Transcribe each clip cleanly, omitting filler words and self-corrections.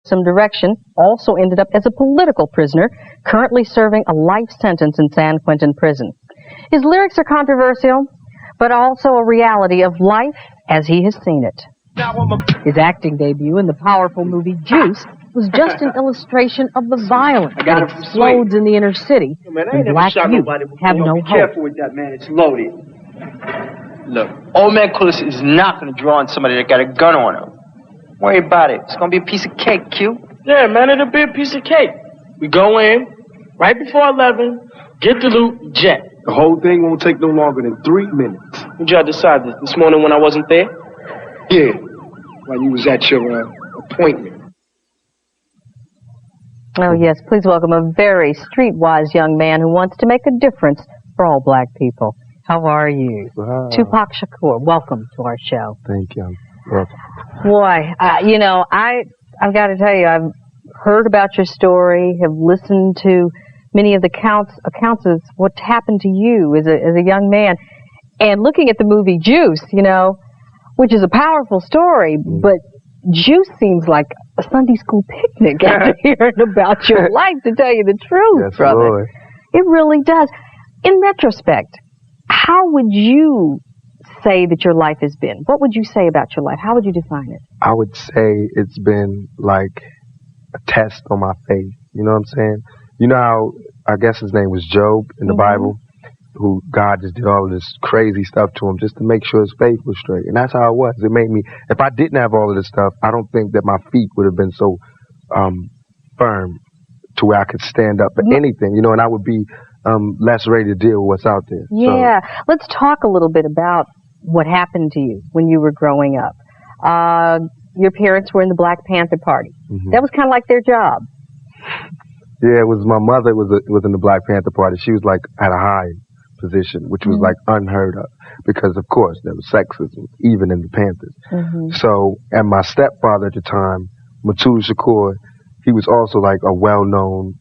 some direction, also ended up as a political prisoner, currently serving a life sentence in San Quentin prison. His lyrics are controversial, but also a reality of life as he has seen it. His acting debut in the powerful movie Juice was just an illustration of the violence that explodes in the inner city, and black youth have no hope. Be careful with that, man. It's loaded. Look, old man Coolest is not going to draw on somebody that got a gun on him. Don't worry about it. It's going to be a piece of cake, Q. Yeah, man, it'll be a piece of cake. We go in, right before 11, get the loot, jet. The whole thing won't take no longer than 3 minutes. When y'all decided this morning when I wasn't there? Yeah, while you was at your appointment. Oh, yes, please welcome a very streetwise young man who wants to make a difference for all black people. How are you? Tupac Shakur, welcome to our show. Thank you. Welcome. Boy, you know, I've got to tell you, I've heard about your story, have listened to many of the accounts of what happened to you as a young man, and looking at the movie Juice, you know, which is a powerful story, but Juice seems like a Sunday school picnic after hearing about your life, to tell you the truth, yes, brother. Lord. It really does. In retrospect, how would you say that your life has been? What would you say about your life? How would you define it? I would say it's been like a test on my faith. You know what I'm saying? You know how, I guess his name was Job in the Bible, who God just did all of this crazy stuff to him just to make sure his faith was straight. And that's how it was. It made me, if I didn't have all of this stuff, I don't think that my feet would have been so firm to where I could stand up for anything, you know, and I would be less ready to deal with what's out there. Yeah. So, let's talk a little bit about what happened to you when you were growing up. Your parents were in the Black Panther Party. That was kind of like their job. Yeah, it was my mother was in the Black Panther Party. She was like at a high position, which was like unheard of because, of course, there was sexism even in the Panthers. So, and my stepfather at the time, Tupac Shakur, he was also like a well-known,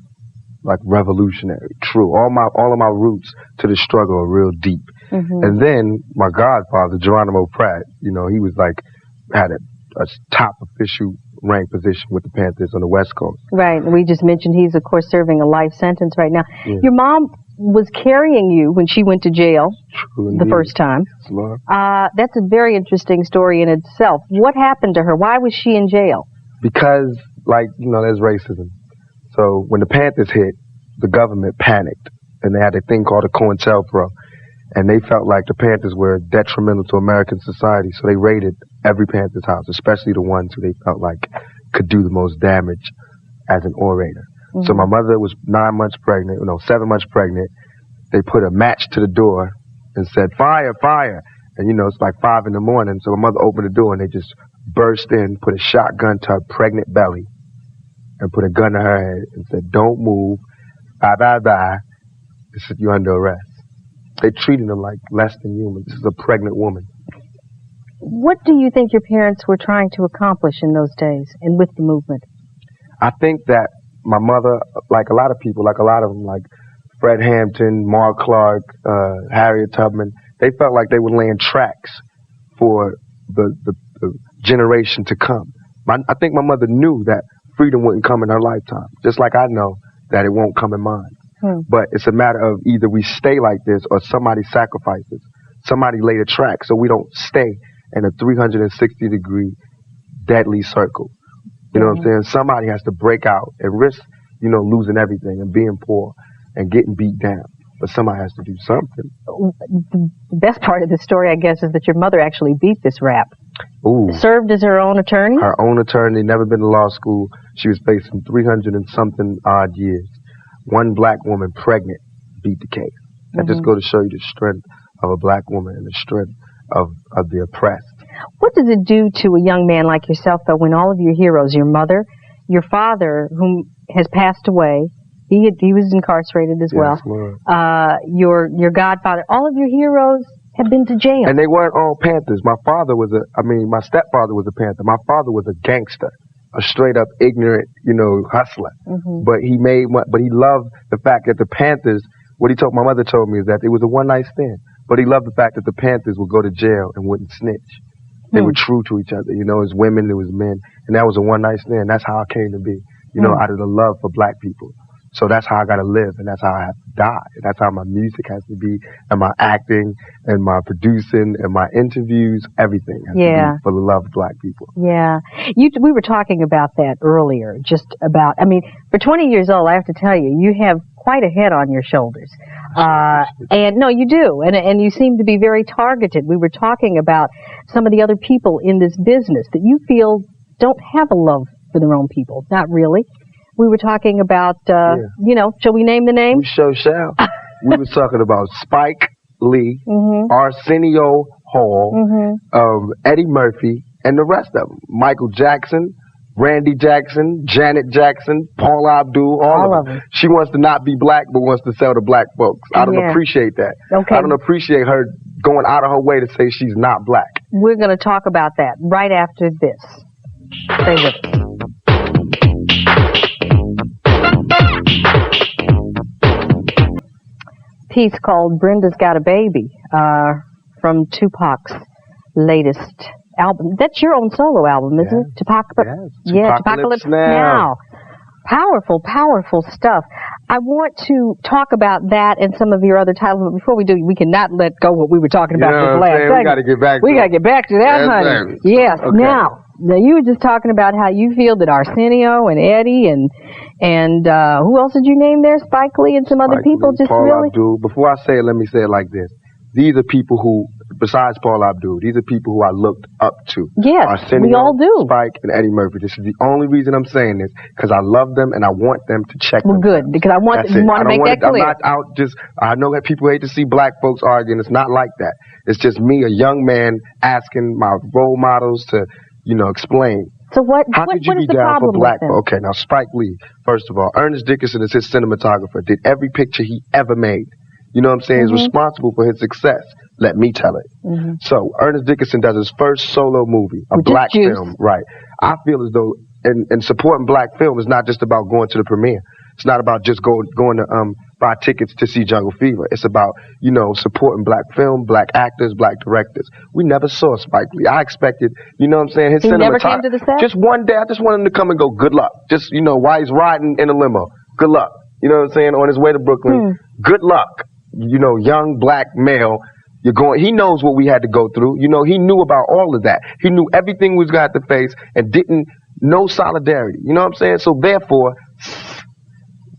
like revolutionary. True, all of my roots to the struggle are real deep. And then my godfather, Geronimo Pratt, you know, he was like had a top official rank position with the Panthers on the West Coast. Right. We just mentioned he's, of course, serving a life sentence right now. Your mom was carrying you when she went to jail the first time. That's a very interesting story in itself. What happened to her? Why was she in jail? Because, like, you know, there's racism. So when the Panthers hit, the government panicked, and they had a thing called a COINTELPRO. And they felt like the Panthers were detrimental to American society, so they raided every Panthers house, especially the ones who they felt like could do the most damage as an orator. So my mother was 7 months pregnant. They put a match to the door and said, "Fire, fire." And, you know, it's like 5 in the morning, so my mother opened the door and they just burst in, put a shotgun to her pregnant belly and put a gun to her head and said, "Don't move, bye, bye, bye." They said, "You're under arrest." They treated them like less than human. This is a pregnant woman. What do you think your parents were trying to accomplish in those days and with the movement? I think that my mother, like a lot of people, like a lot of them, like Fred Hampton, Mark Clark, Harriet Tubman, they felt like they were laying tracks for the generation to come. I think my mother knew that freedom wouldn't come in her lifetime, just like I know that it won't come in mine. But it's a matter of either we stay like this or somebody sacrifices. Somebody laid a track so we don't stay in a 360-degree deadly circle. You know what I'm saying? Somebody has to break out and risk, you know, losing everything and being poor and getting beat down. But somebody has to do something. The best part of the story, I guess, is that your mother actually beat this rap. Served as her own attorney? Her own attorney, never been to law school. She was facing 300 and something odd years. One black woman pregnant beat the case. That just go to show you the strength of a black woman and the strength of the oppressed. What does it do to a young man like yourself, though, when all of your heroes, your mother, your father, whom has passed away, he was incarcerated as well, your godfather, all of your heroes have been to jail. And they weren't all Panthers. My stepfather was a Panther. My father was a gangster, a straight up ignorant, you know, hustler. But he loved the fact that the Panthers, my mother told me is that it was a one night stand. But he loved the fact that the Panthers would go to jail and wouldn't snitch. They were true to each other. You know, it was women, it was men. And that was a one-night stand. That's how I came to be, you know, out of the love for black people. So that's how I got to live, and that's how I have to die. And that's how my music has to be, and my acting, and my producing, and my interviews, everything has to be for the love of black people. Yeah. We were talking about that earlier, just about, I mean, for 20 years old, I have to tell you, you have quite a head on your shoulders. And no, you do. And you seem to be very targeted. We were talking about some of the other people in this business that you feel don't have a love for their own people. Not really. We were talking about, you know, shall we name the names? We sure shall. We were talking about Spike Lee, Arsenio Hall, Eddie Murphy, and the rest of them. Michael Jackson, Randy Jackson, Janet Jackson, Paula Abdul, all of them. She wants to not be black, but wants to sell to black folks. I don't appreciate that. Okay. I don't appreciate her going out of her way to say she's not black. We're going to talk about that right after this. Stay with us. Piece called Brenda's Got a Baby from Tupac's latest album. That's your own solo album, isn't it? Tupacalypse Now. Powerful, powerful stuff. I want to talk about that and some of your other titles, but before we do, we cannot let go what we were talking about this last segment. We got to get back to We got to get back to that, honey. Yes. Okay. Now, you were just talking about how you feel that Arsenio and Eddie and who else did you name there? Spike Lee and some other people just Paul really? Abdul. Before I say it, let me say it like this. These are people who, besides Paul Abdul, these are people who I looked up to. Yes, Arsenio, we all do. Spike, and Eddie Murphy. This is the only reason I'm saying this, because I love them and I want them to check Well, good, because I want to make that clear. I'm not out just, I know that people hate to see black folks arguing. It's not like that. It's just me, a young man, asking my role models to, you know, explain. So how could you be down for black folk? Okay, now Spike Lee, first of all, Ernest Dickerson is his cinematographer, did every picture he ever made. You know what I'm saying? He's responsible for his success. Let me tell it. So Ernest Dickerson does his first solo movie, a black film. Right. I feel as though in supporting black film is not just about going to the premiere. It's not about just going to buy tickets to see Jungle Fever. It's about, you know, supporting black film, black actors, black directors. We never saw Spike Lee. I expected, you know what I'm saying, his cinematographer. He never came to the set? Just one day, I just want him to come and go, good luck. Just, you know, while he's riding in a limo, good luck. You know what I'm saying, on his way to Brooklyn, good luck. You know, young black male, he knows what we had to go through. You know, he knew about all of that. He knew everything we got to face and didn't, no solidarity. You know what I'm saying? So therefore,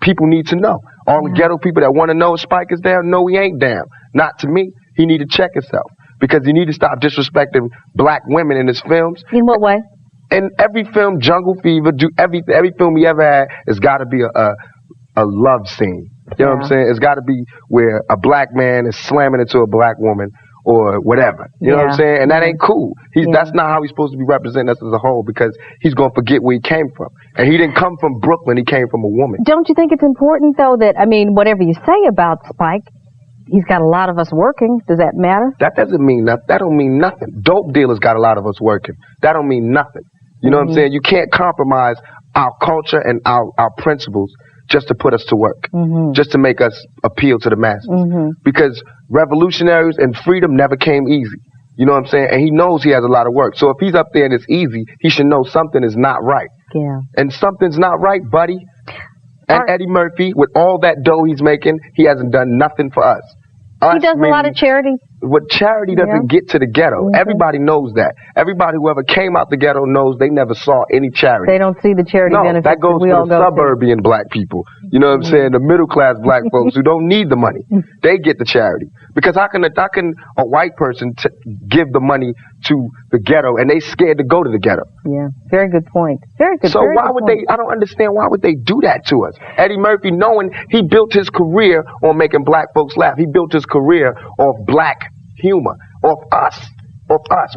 people need to know. All the ghetto people that want to know if Spike is down, no, he ain't down. Not to me. He need to check himself. Because he need to stop disrespecting black women in his films. In what way? In every film, Jungle Fever, every film he ever had, it's got to be a love scene. You know what I'm saying? It's got to be where a black man is slamming into a black woman or whatever. You know what I'm saying? And that ain't cool. That's not how he's supposed to be representing us as a whole, because he's going to forget where he came from. And he didn't come from Brooklyn. He came from a woman. Don't you think it's important, though, that, I mean, whatever you say about Spike, he's got a lot of us working. Does that matter? That doesn't mean nothing. That don't mean nothing. Dope dealers got a lot of us working. That don't mean nothing. You know what I'm saying? You can't compromise our culture and our principles just to put us to work, just to make us appeal to the masses. Because revolutionaries and freedom never came easy. You know what I'm saying? And he knows he has a lot of work. So if he's up there and it's easy, he should know something is not right. Yeah. And something's not right, buddy. And Eddie Murphy, with all that dough he's making, he hasn't done nothing for us. He does a lot of charity. What charity doesn't get to the ghetto. Everybody knows that. Everybody who ever came out the ghetto knows they never saw any charity. They don't see the charity benefits. That goes to the suburban black people. You know what I'm saying? The middle class black folks who don't need the money. They get the charity. Because how can a white person give the money to the ghetto and they scared to go to the ghetto? Yeah, very good point. Very good. So why would they? I don't understand, why would they do that to us? Eddie Murphy, knowing he built his career on making black folks laugh. He built his career off black humor, off us.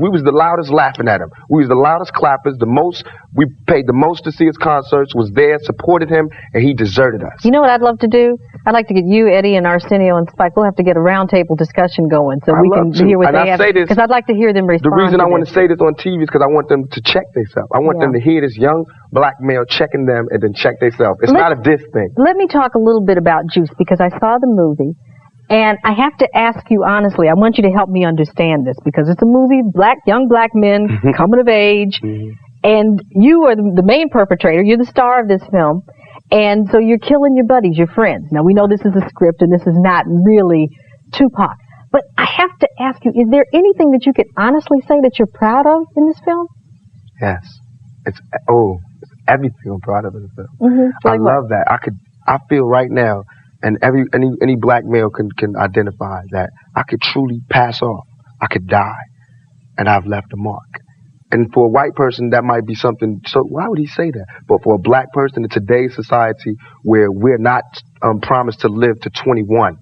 We was the loudest laughing at him. We was the loudest clappers, we paid the most to see his concerts, was there, supported him, and he deserted us. You know what I'd love to do? I'd like to get you, Eddie, and Arsenio and Spike. We'll have to get a roundtable discussion going so we can hear what they have. Because I'd like to hear them respond. The reason I want to say this on TV is because I want them to check themselves. I want them to hear this young black male checking them and then check themselves. It's not a diss thing. Let me talk a little bit about Juice, because I saw the movie. And I have to ask you honestly, I want you to help me understand this because it's a movie, young black men coming of age, and you are the main perpetrator. You're the star of this film. And so you're killing your buddies, your friends. Now, we know this is a script and this is not really Tupac. But I have to ask you, is there anything that you could honestly say that you're proud of in this film? Yes. It's everything I'm proud of in the film. Like I love that. I feel right now, and any black male can identify that I could truly pass off. I could die, and I've left a mark. And for a white person, that might be something, so why would he say that? But for a black person in today's society where we're not promised to live to 21,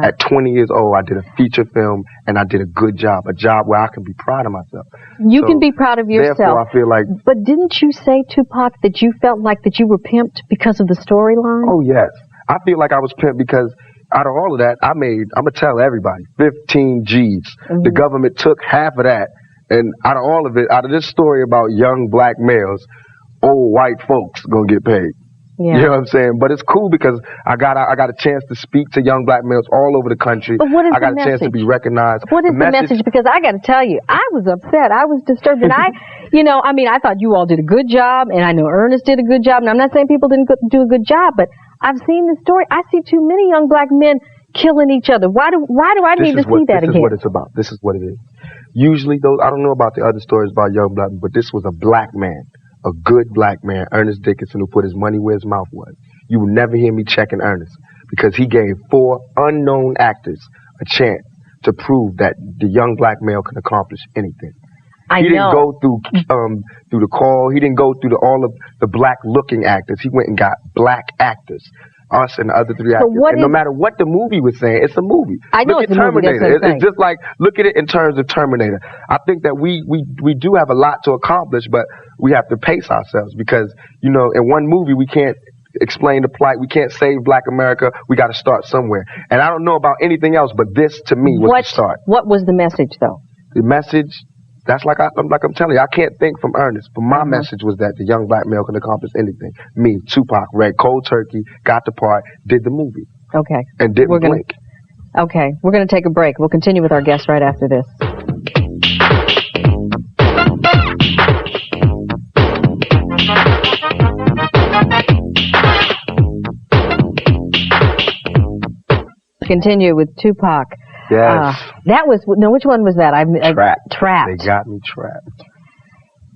at 20 years old, I did a feature film and I did a good job, a job where I can be proud of myself. You can be proud of yourself. Therefore, I feel like... But didn't you say, Tupac, that you felt like that you were pimped because of the storyline? Oh, yes. I feel like I was pimped because out of all of that, I'm going to tell everybody, 15 G's. The government took half of that. And out of all of it, out of this story about young black males, old white folks gonna get paid. You know what I'm saying? But it's cool because I got a chance to speak to young black males all over the country. But what is I got a chance to be recognized. What is the message? Because I got to tell you, I was upset. I was disturbed. And I thought you all did a good job, and I know Ernest did a good job. And I'm not saying people didn't do a good job, but I've seen the story. I see too many young black men killing each other. Why do I need to see that again? This is what it's about. This is what it is. Usually, I don't know about the other stories about young black men, but this was a black man, a good black man, Ernest Dickinson, who put his money where his mouth was. You will never hear me checking Ernest because he gave 4 unknown actors a chance to prove that the young black male can accomplish anything. He didn't go through the call. He didn't go through all of the black-looking actors. He went and got black actors. Us and the other 3 actors. And no matter what the movie was saying, it's a movie. I know look it's at a movie. Terminator. It's just like, look at it in terms of Terminator. I think that we do have a lot to accomplish, but we have to pace ourselves because, in one movie we can't explain the plight. We can't save black America. We got to start somewhere. And I don't know about anything else, but this to me was the start. What was the message though? The message... That's like I'm telling you, I can't think from Ernest, but my message was that the young black male can accomplish anything. Me, Tupac, read cold turkey, got the part, did the movie. Okay. And didn't blink. Okay, we're going to take a break. We'll continue with our guest right after this. Continue with Tupac. Yes. That was, which one was that? Trapped. They got me trapped.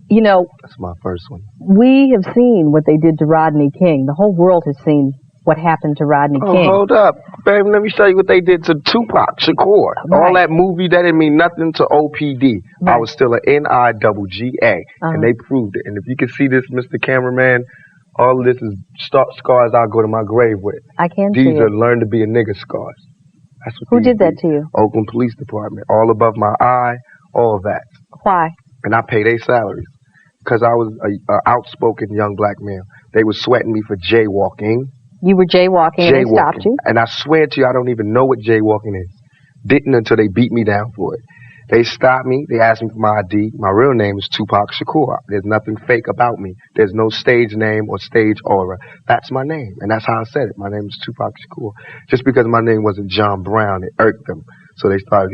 That's my first one. We have seen what they did to Rodney King. The whole world has seen what happened to Rodney King. Hold up. Baby, let me show you what they did to Tupac Shakur. Right. All that movie, that didn't mean nothing to OPD. Right. I was still an NIGGA, and they proved it. And if you can see this, Mr. Cameraman, all of this is scars I'll go to my grave with. I can see it. These are learn to be a nigga scars. That's what Who did that to you? Oakland Police Department. All above my eye, all of that. Why? And I pay their salaries. Because I was an outspoken young black male. They were sweating me for jaywalking. You were jaywalking and they stopped you? And I swear to you, I don't even know what jaywalking is. Didn't until they beat me down for it. They stopped me. They asked me for my ID. My real name is Tupac Shakur. There's nothing fake about me. There's no stage name or stage aura. That's my name. And that's how I said it. My name is Tupac Shakur. Just because my name wasn't John Brown, it irked them. So they started,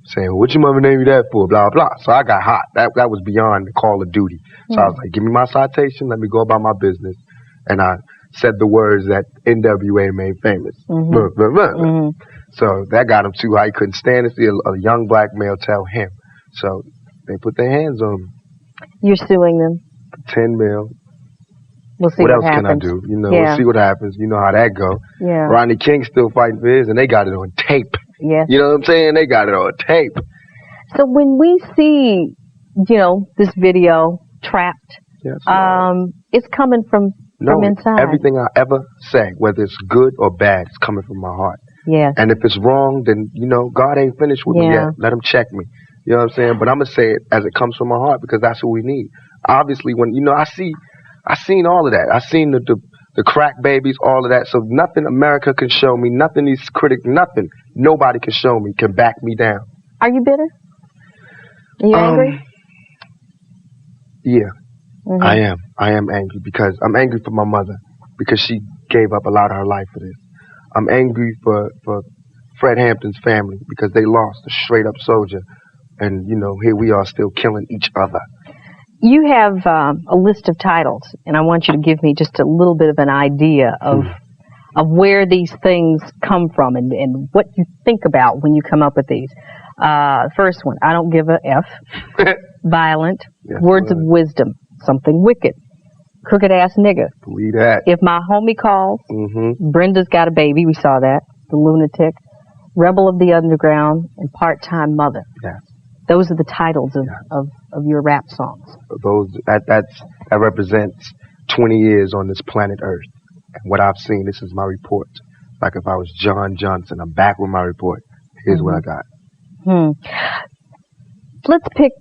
saying, what your mother named you that for? Blah, blah. So I got hot. That was beyond the call of duty. So I was like, give me my citation. Let me go about my business. And I said the words that NWA made famous. So that got him too high. He couldn't stand to see a young black male tell him. So they put their hands on him. You're suing them? 10 mil. We'll see what else happens. Can I do? We'll see what happens. You know how that go. Yeah. Rodney King still fighting for his, and they got it on tape. Yes. You know what I'm saying? They got it on tape. So when we see, this video, Trapped, yes, it's coming from inside. Everything I ever say, whether it's good or bad, it's coming from my heart. Yeah. And if it's wrong, then, God ain't finished with me yet. Let him check me. You know what I'm saying? But I'm going to say it as it comes from my heart because that's what we need. Obviously, when, I seen all of that. I seen the crack babies, all of that. So nothing America can show me, nothing these critics, nothing, nobody can show me, can back me down. Are you bitter? Are you angry? Yeah, I am. I am angry because I'm angry for my mother because she gave up a lot of her life for this. I'm angry for Fred Hampton's family because they lost a straight up soldier. And, you know, here we are still killing each other. You have a list of titles, and I want you to give me just a little bit of an idea of where these things come from and what you think about when you come up with these. First one, I Don't Give a F. Violent. Yes, Words of Wisdom. Something Wicked. Crooked Ass Nigga. Believe that. If My Homie Calls. Brenda's Got a Baby. We saw that. The Lunatic. Rebel of the Underground. And Part-Time Mother. Yes. Those are the titles of your rap songs. That represents 20 years on this planet Earth. And what I've seen, this is my report. Like if I was John Johnson, I'm back with my report. Here's what I got. Let's pick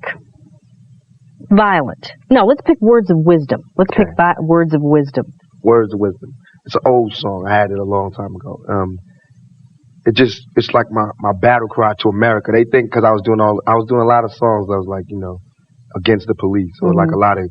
Violent. No, let's pick Words of Wisdom. Let's pick Words of Wisdom. Words of Wisdom. It's an old song. I had it a long time ago. It's like my battle cry to America. They think because I was doing a lot of songs that was like, you know, against the police or like a lot of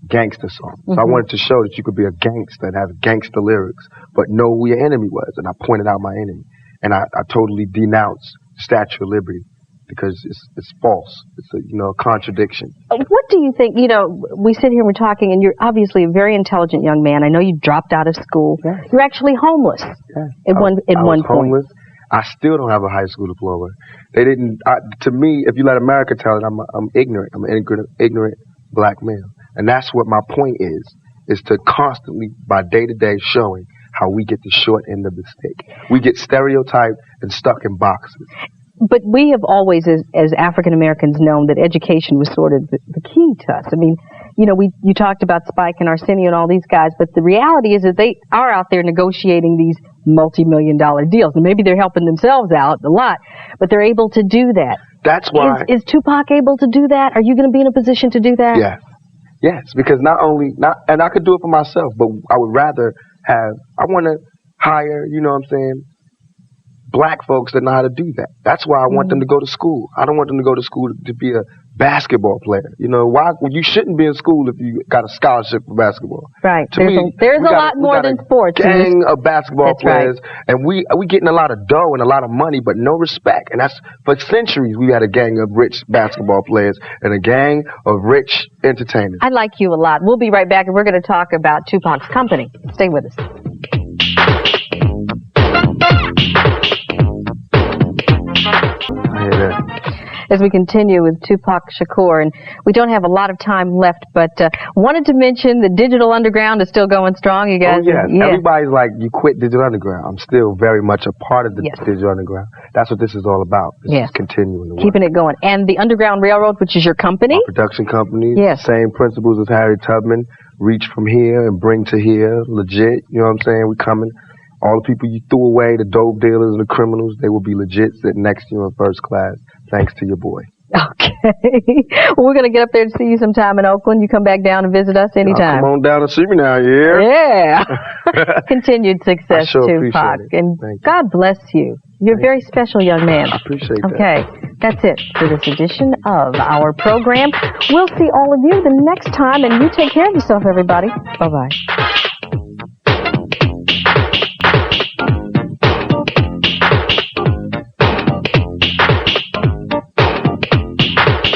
gangster songs. So I wanted to show that you could be a gangster and have gangster lyrics, but know who your enemy was. And I pointed out my enemy. And I totally denounced the Statue of Liberty because it's false. It's a contradiction. What do you think? You know, we sit here and we're talking, and you're obviously a very intelligent young man. I know you dropped out of school. Yes. You're actually homeless at one point. Homeless. I still don't have a high school diploma. They didn't. To me, if you let America tell it, I'm ignorant. I'm an ignorant black male, and that's what my point is to constantly, by day to day, showing how we get the short end of the stick. We get stereotyped and stuck in boxes. But we have always, as African Americans, known that education was sort of the key to us. I mean, you know, you talked about Spike and Arsenio and all these guys, but the reality is that they are out there negotiating these multi-million-dollar deals. And maybe they're helping themselves out a lot, but they're able to do that. That's why. Is Tupac able to do that? Are you going to be in a position to do that? Yes, because and I could do it for myself, but I would rather I want to hire, you know what I'm saying, black folks that know how to do that. That's why I want them to go to school. I don't want them to go to school to be a basketball player. You know, you shouldn't be in school if you got a scholarship for basketball. Right. There's a lot more than sports. Gang of basketball players, and we getting a lot of dough and a lot of money, but no respect. And that's for centuries we had a gang of rich basketball players and a gang of rich entertainers. I like you a lot. We'll be right back, and we're going to talk about Tupac's company. Stay with us. As we continue with Tupac Shakur, and we don't have a lot of time left, but wanted to mention the Digital Underground is still going strong, you guys. Oh, yes. Everybody's like, you quit Digital Underground. I'm still very much a part of the Digital Underground. That's what this is all about. This is continuing to work. Keeping it going. And the Underground Railroad, which is your company? My production company. Yes. Same principles as Harry Tubman. Reach from here and bring to here. Legit. You know what I'm saying? We coming. All the people you threw away, the dope dealers and the criminals, they will be legit sitting next to you in first class, thanks to your boy. Okay. Well, we're going to get up there to see you sometime in Oakland. You come back down and visit us anytime. Come on down and see me now, yeah? Continued success, Tupac. And God bless you. You're a very special young man. I appreciate that. Okay. That's it for this edition of our program. We'll see all of you the next time, and you take care of yourself, everybody. Bye-bye.